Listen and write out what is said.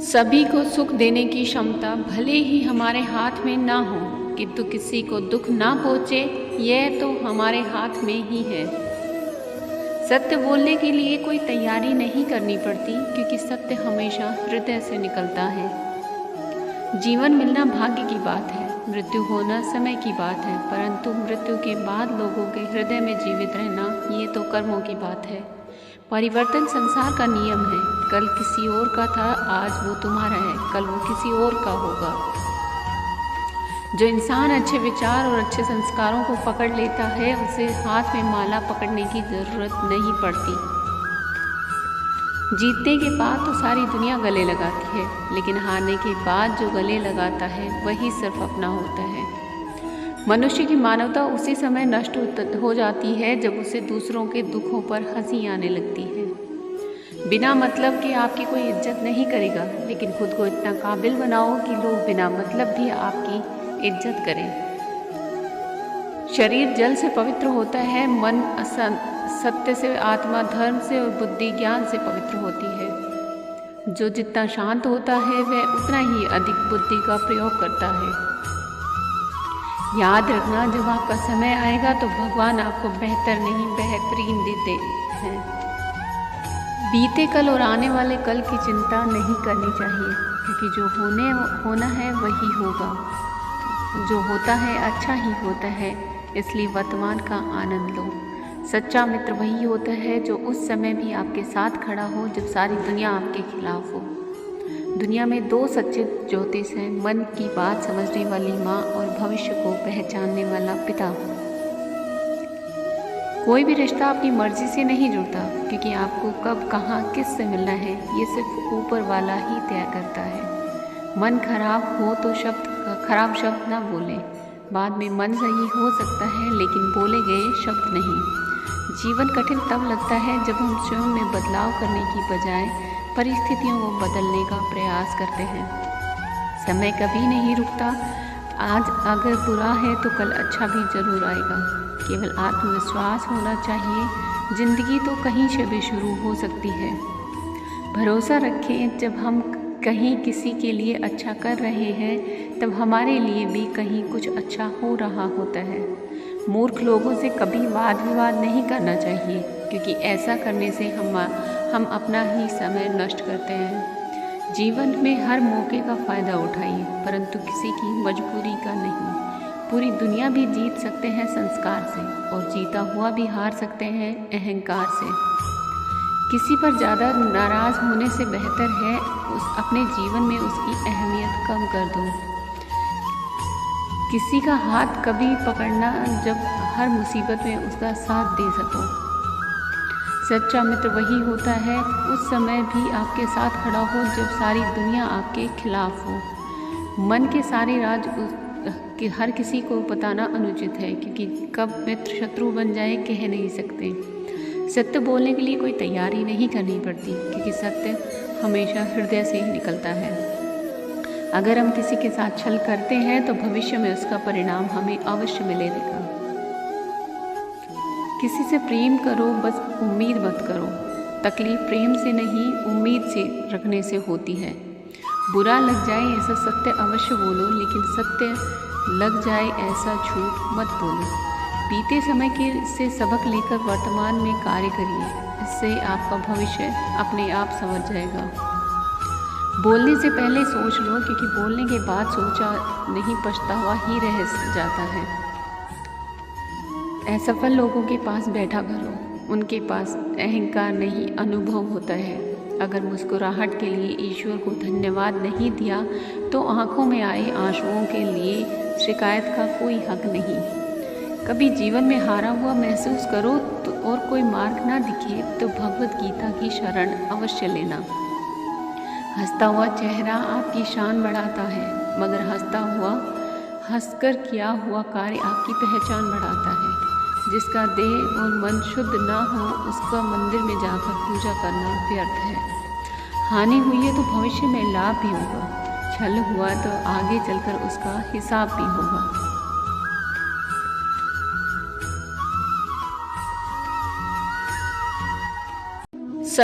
सभी को सुख देने की क्षमता भले ही हमारे हाथ में ना हो, किंतु किसी को दुख ना पहुँचे यह तो हमारे हाथ में ही है। सत्य बोलने के लिए कोई तैयारी नहीं करनी पड़ती, क्योंकि सत्य हमेशा हृदय से निकलता है। जीवन मिलना भाग्य की बात है, मृत्यु होना समय की बात है, परंतु मृत्यु के बाद लोगों के हृदय में जीवित रहना ये तो कर्मों की बात है। परिवर्तन संसार का नियम है। कल किसी और का था, आज वो तुम्हारा है, कल वो किसी और का होगा। जो इंसान अच्छे विचार और अच्छे संस्कारों को पकड़ लेता है, उसे हाथ में माला पकड़ने की ज़रूरत नहीं पड़ती। जीतने के बाद तो सारी दुनिया गले लगाती है, लेकिन हारने के बाद जो गले लगाता है वही सिर्फ अपना होता है। मनुष्य की मानवता उसी समय नष्ट हो जाती है जब उसे दूसरों के दुखों पर हंसी आने लगती है। बिना मतलब के आपकी कोई इज्जत नहीं करेगा, लेकिन खुद को इतना काबिल बनाओ कि लोग बिना मतलब भी आपकी इज्जत करें। शरीर जल से पवित्र होता है, मन सत्य से, आत्मा धर्म से और बुद्धि ज्ञान से पवित्र होती है। जो जितना शांत होता है वह उतना ही अधिक बुद्धि का प्रयोग करता है। याद रखना, जब आपका समय आएगा तो भगवान आपको बेहतर नहीं बेहतरीन देते हैं। बीते कल और आने वाले कल की चिंता नहीं करनी चाहिए, क्योंकि जो होना है वही होगा। जो होता है अच्छा ही होता है, इसलिए वर्तमान का आनंद लो। सच्चा मित्र वही होता है जो उस समय भी आपके साथ खड़ा हो जब सारी दुनिया आपके खिलाफ हो। दुनिया में दो सच्चे ज्योतिष हैं, मन की बात समझने वाली माँ और भविष्य को पहचानने वाला पिता। कोई भी रिश्ता अपनी मर्जी से नहीं जुड़ता, क्योंकि आपको कब कहाँ किस से मिलना है ये सिर्फ ऊपर वाला ही तय करता है। मन खराब हो तो खराब शब्द ना बोलें। बाद में मन सही हो सकता है, लेकिन बोले गए शब्द नहीं। जीवन कठिन तब लगता है जब हम स्वयं में बदलाव करने की बजाय परिस्थितियों को बदलने का प्रयास करते हैं। समय कभी नहीं रुकता। आज अगर बुरा है तो कल अच्छा भी जरूर आएगा। केवल आत्मविश्वास होना चाहिए। जिंदगी तो कहीं से भी शुरू हो सकती है। भरोसा रखें, जब हम कहीं किसी के लिए अच्छा कर रहे हैं तब हमारे लिए भी कहीं कुछ अच्छा हो रहा होता है। मूर्ख लोगों से कभी वाद विवाद नहीं करना चाहिए, क्योंकि ऐसा करने से हम अपना ही समय नष्ट करते हैं। जीवन में हर मौके का फ़ायदा उठाइए, परंतु किसी की मजबूरी का नहीं। पूरी दुनिया भी जीत सकते हैं संस्कार से, और जीता हुआ भी हार सकते हैं अहंकार से। किसी पर ज़्यादा नाराज़ होने से बेहतर है अपने जीवन में उसकी अहमियत कम कर दो। किसी का हाथ कभी पकड़ना जब हर मुसीबत में उसका साथ दे सको। सच्चा मित्र वही होता है उस समय भी आपके साथ खड़ा हो जब सारी दुनिया आपके खिलाफ हो। मन के सारे राज कि हर किसी को बताना अनुचित है, क्योंकि कब मित्र शत्रु बन जाए कह नहीं सकते। सत्य बोलने के लिए कोई तैयारी नहीं करनी पड़ती, क्योंकि सत्य हमेशा हृदय से ही निकलता है। अगर हम किसी के साथ छल करते हैं तो भविष्य में उसका परिणाम हमें अवश्य मिलेगा। किसी से प्रेम करो, बस उम्मीद मत करो। तकलीफ प्रेम से नहीं उम्मीद से रखने से होती है। बुरा लग जाए ऐसा सत्य अवश्य बोलो, लेकिन सत्य लग जाए ऐसा झूठ मत बोलो। बीते समय से सबक लेकर वर्तमान में कार्य करिए, इससे आपका भविष्य अपने आप संवर जाएगा। बोलने से पहले सोच लो, क्योंकि बोलने के बाद सोचा नहीं पछतावा ही रह जाता है। असफल लोगों के पास बैठा करो, उनके पास अहंकार नहीं अनुभव होता है। अगर मुस्कुराहट के लिए ईश्वर को धन्यवाद नहीं दिया तो आंखों में आए आंसुओं के लिए शिकायत का कोई हक नहीं। कभी जीवन में हारा हुआ महसूस करो तो और कोई मार्ग ना दिखे तो भगवत गीता की शरण अवश्य लेना। हंसता हुआ चेहरा आपकी शान बढ़ाता है, मगर हंसकर किया हुआ कार्य आपकी पहचान बढ़ाता है। जिसका देह और मन शुद्ध ना हो उसका मंदिर में जाकर पूजा करना व्यर्थ है। हानि हुई है तो भविष्य में लाभ भी होगा, छल हुआ तो आगे चलकर उसका हिसाब भी होगा।